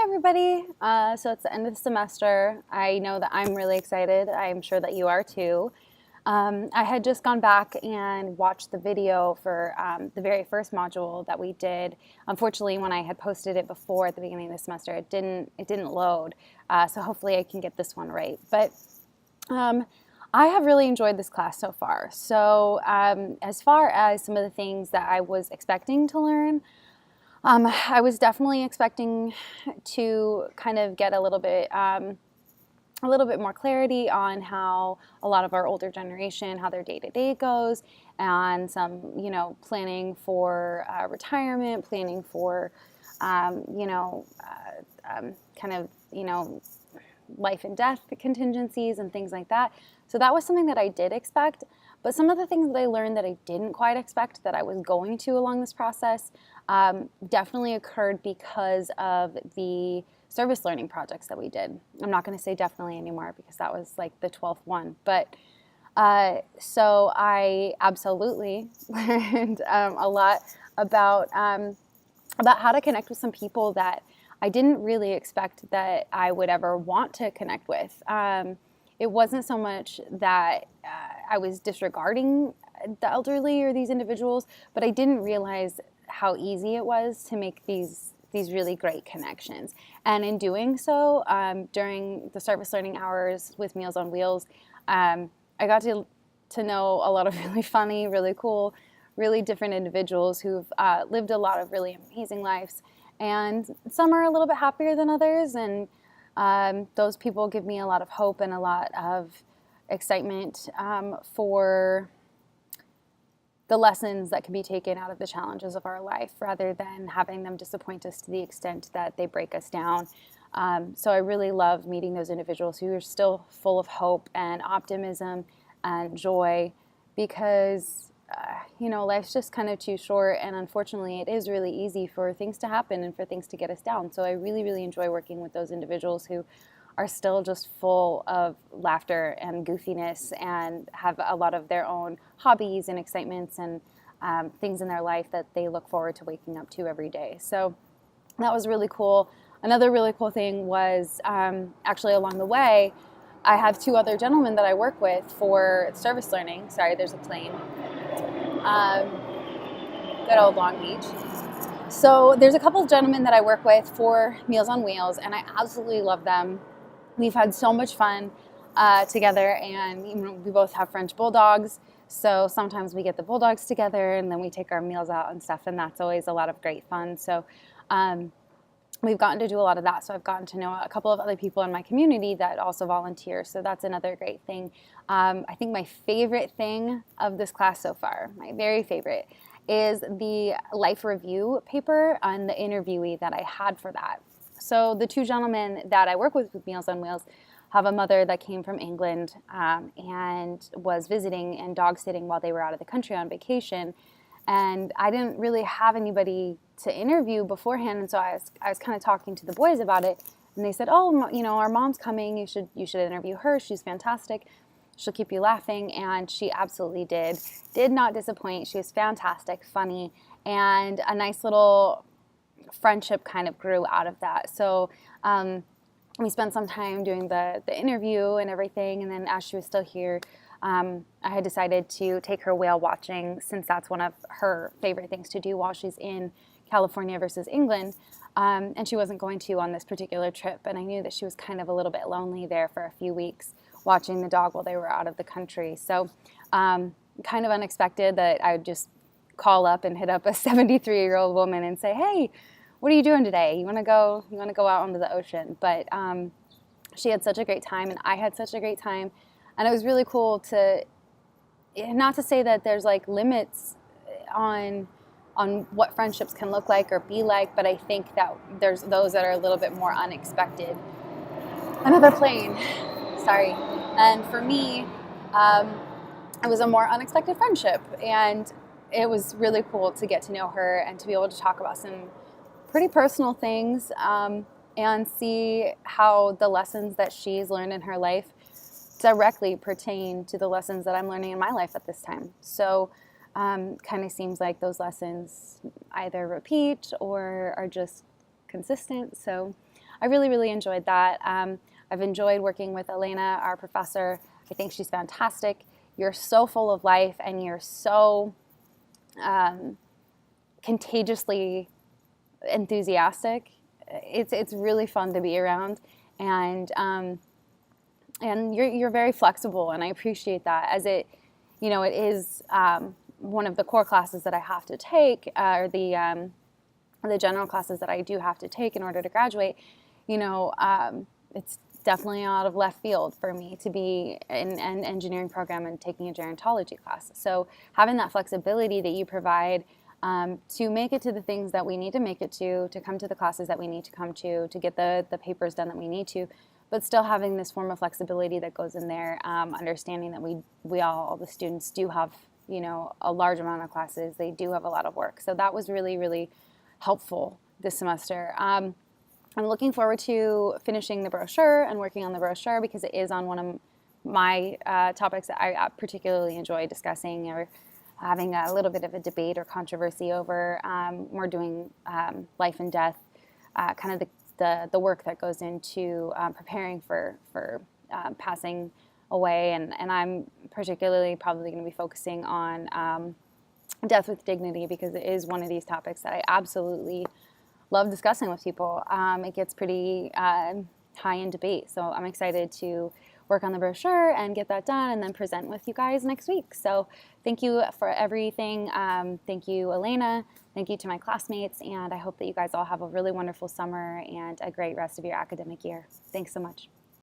Everybody. So it's the end of the semester. I know that I'm really excited. I'm sure that you are too. I had just gone back and watched the video for the very first module that we did. Unfortunately, when I had posted it before at the beginning of the semester, it didn't load. So hopefully I can get this one right. But um, I have really enjoyed this class so far. So as far as some of the things that I was expecting to learn, I was definitely expecting to kind of get a little bit more clarity on how a lot of our older generation, how their day-to-day goes, and some, planning for retirement, planning for, kind of, life and death contingencies and things like that. So that was something that I did expect. But some of the things that I learned that I didn't quite expect that I was going to along this process definitely occurred because of the service learning projects that we did. I'm not going to say definitely anymore because that was like the 12th one. But so I absolutely learned a lot about how to connect with some people that I didn't really expect that I would ever want to connect with. It wasn't so much that I was disregarding the elderly or these individuals, but I didn't realize how easy it was to make these really great connections. And in doing so, during the service learning hours with Meals on Wheels, I got to know a lot of really funny, really cool, really different individuals who've lived a lot of really amazing lives. And some are a little bit happier than others, and those people give me a lot of hope and a lot of excitement for the lessons that can be taken out of the challenges of our life rather than having them disappoint us to the extent that they break us down. So I really love meeting those individuals who are still full of hope and optimism and joy because life's just kind of too short, and unfortunately it is really easy for things to happen and for things to get us down. So I really, really enjoy working with those individuals who are still just full of laughter and goofiness and have a lot of their own hobbies and excitements and things in their life that they look forward to waking up to every day. So that was really cool. Another really cool thing was actually along the way, I have two other gentlemen that I work with for service learning. Sorry, there's a plane. Good old Long Beach. So there's a couple of gentlemen that I work with for Meals on Wheels, and I absolutely love them. We've had so much fun together, and we both have French bulldogs. So sometimes we get the bulldogs together, and then we take our meals out and stuff, and that's always a lot of great fun. So we've gotten to do a lot of that. So I've gotten to know a couple of other people in my community that also volunteer. So that's another great thing. I think my favorite thing of this class so far, my very favorite, is the life review paper and the interviewee that I had for that. So the two gentlemen that I work with Meals on Wheels have a mother that came from England and was visiting and dog sitting while they were out of the country on vacation. And I didn't really have anybody to interview beforehand, and so I was kind of talking to the boys about it, and they said, "Oh, our mom's coming. You should interview her. She's fantastic. She'll keep you laughing," and she absolutely did. Did not disappoint. She was fantastic, funny, and a nice little friendship kind of grew out of that. So we spent some time doing the interview and everything, and then as she was still here, I had decided to take her whale watching since that's one of her favorite things to do while she's in California versus England. And she wasn't going to on this particular trip, and I knew that she was kind of a little bit lonely there for a few weeks watching the dog while they were out of the country. So kind of unexpected that I would just call up and hit up a 73-year-old woman and say, "Hey, what are you doing today? You want to go out onto the ocean?" But she had such a great time, and I had such a great time. And it was really cool to, not to say that there's like limits on what friendships can look like or be like, but I think that there's those that are a little bit more unexpected. Another plane, sorry. And for me, it was a more unexpected friendship, and it was really cool to get to know her and to be able to talk about some pretty personal things and see how the lessons that she's learned in her life directly pertain to the lessons that I'm learning in my life at this time. So kind of seems like those lessons either repeat or are just consistent. So I really, really enjoyed that. I've enjoyed working with Elena, our professor. I think she's fantastic. You're so full of life, and you're so contagiously enthusiastic. It's really fun to be around, and you're very flexible, and I appreciate that. As it is one of the core classes that I have to take, or the general classes that I do have to take in order to graduate. It's definitely out of left field for me to be in an engineering program and taking a gerontology class. So having that flexibility that you provide to make it to the things that we need to make it to come to the classes that we need to come to get the papers done that we need to, but still having this form of flexibility that goes in there, understanding that we all the students do have, a large amount of classes. They do have a lot of work. So that was really, really helpful this semester. I'm looking forward to finishing the brochure and working on the brochure, because it is on one of my topics that I particularly enjoy discussing, or having a little bit of a debate or controversy over. We're doing life and death, kind of the work that goes into preparing for passing away, and I'm particularly probably going to be focusing on death with dignity, because it is one of these topics that I absolutely love discussing with people. It gets pretty high in debate, so I'm excited to work on the brochure and get that done, and then present with you guys next week. So thank you for everything. Thank you, Elena. Thank you to my classmates, and I hope that you guys all have a really wonderful summer and a great rest of your academic year. Thanks so much.